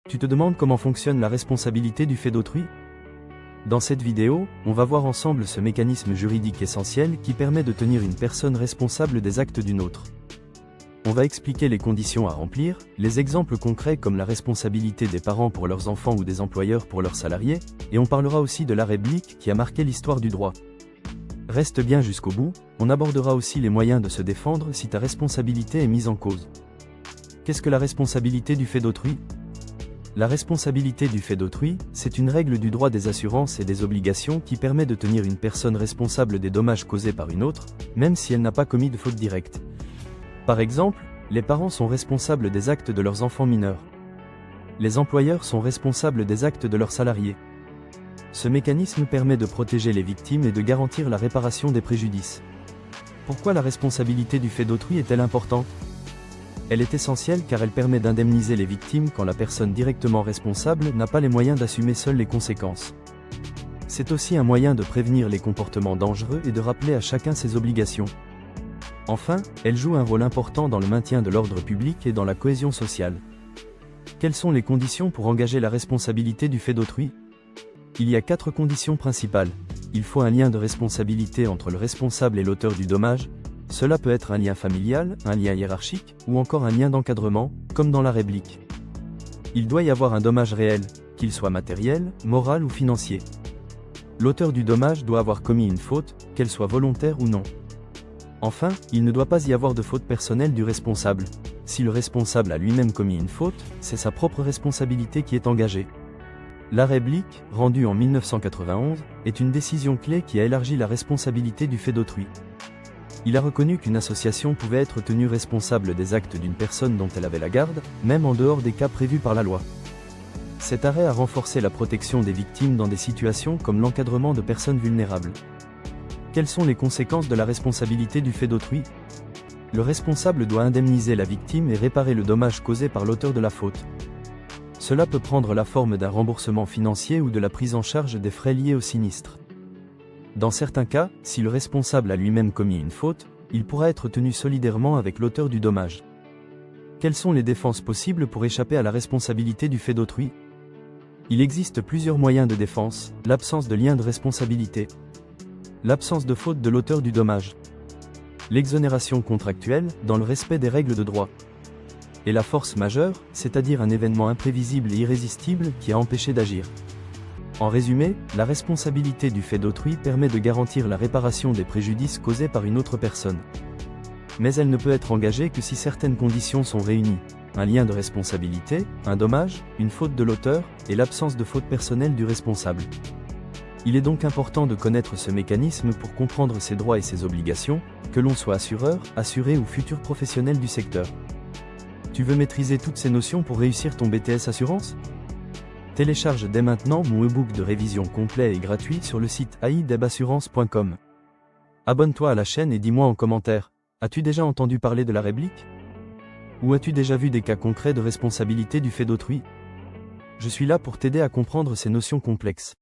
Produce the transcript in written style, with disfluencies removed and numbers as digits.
Tu te demandes comment fonctionne la responsabilité du fait d'autrui? Dans cette vidéo, on va voir ensemble ce mécanisme juridique essentiel qui permet de tenir une personne responsable des actes d'une autre. On va expliquer les conditions à remplir, les exemples concrets comme la responsabilité des parents pour leurs enfants ou des employeurs pour leurs salariés, et on parlera aussi de l'arrêt Blick qui a marqué l'histoire du droit. Reste bien jusqu'au bout, on abordera aussi les moyens de se défendre si ta responsabilité est mise en cause. Qu'est-ce que la responsabilité du fait d'autrui? La responsabilité du fait d'autrui, c'est une règle du droit des assurances et des obligations qui permet de tenir une personne responsable des dommages causés par une autre, même si elle n'a pas commis de faute directe. Par exemple, les parents sont responsables des actes de leurs enfants mineurs. Les employeurs sont responsables des actes de leurs salariés. Ce mécanisme permet de protéger les victimes et de garantir la réparation des préjudices. Pourquoi la responsabilité du fait d'autrui est-elle importante? Elle est essentielle car elle permet d'indemniser les victimes quand la personne directement responsable n'a pas les moyens d'assumer seule les conséquences. C'est aussi un moyen de prévenir les comportements dangereux et de rappeler à chacun ses obligations. Enfin, elle joue un rôle important dans le maintien de l'ordre public et dans la cohésion sociale. Quelles sont les conditions pour engager la responsabilité du fait d'autrui? Il y a 4 conditions principales. Il faut un lien de responsabilité entre le responsable et l'auteur du dommage. Cela peut être un lien familial, un lien hiérarchique, ou encore un lien d'encadrement, comme dans l'arrêt Blick. Il doit y avoir un dommage réel, qu'il soit matériel, moral ou financier. L'auteur du dommage doit avoir commis une faute, qu'elle soit volontaire ou non. Enfin, il ne doit pas y avoir de faute personnelle du responsable. Si le responsable a lui-même commis une faute, c'est sa propre responsabilité qui est engagée. L'arrêt Blick, rendu en 1991, est une décision clé qui a élargi la responsabilité du fait d'autrui. Il a reconnu qu'une association pouvait être tenue responsable des actes d'une personne dont elle avait la garde, même en dehors des cas prévus par la loi. Cet arrêt a renforcé la protection des victimes dans des situations comme l'encadrement de personnes vulnérables. Quelles sont les conséquences de la responsabilité du fait d'autrui? Le responsable doit indemniser la victime et réparer le dommage causé par l'auteur de la faute. Cela peut prendre la forme d'un remboursement financier ou de la prise en charge des frais liés au sinistre. Dans certains cas, si le responsable a lui-même commis une faute, il pourra être tenu solidairement avec l'auteur du dommage. Quelles sont les défenses possibles pour échapper à la responsabilité du fait d'autrui? Il existe plusieurs moyens de défense: l'absence de lien de responsabilité, l'absence de faute de l'auteur du dommage, l'exonération contractuelle, dans le respect des règles de droit, et la force majeure, c'est-à-dire un événement imprévisible et irrésistible qui a empêché d'agir. En résumé, la responsabilité du fait d'autrui permet de garantir la réparation des préjudices causés par une autre personne. Mais elle ne peut être engagée que si certaines conditions sont réunies: un lien de responsabilité, un dommage, une faute de l'auteur, et l'absence de faute personnelle du responsable. Il est donc important de connaître ce mécanisme pour comprendre ses droits et ses obligations, que l'on soit assureur, assuré ou futur professionnel du secteur. Tu veux maîtriser toutes ces notions pour réussir ton BTS Assurance? Télécharge dès maintenant mon e-book de révision complet et gratuit sur le site aidebassurance.com. Abonne-toi à la chaîne et dis-moi en commentaire, as-tu déjà entendu parler de l'arrêt Blick? Ou as-tu déjà vu des cas concrets de responsabilité du fait d'autrui? Je suis là pour t'aider à comprendre ces notions complexes.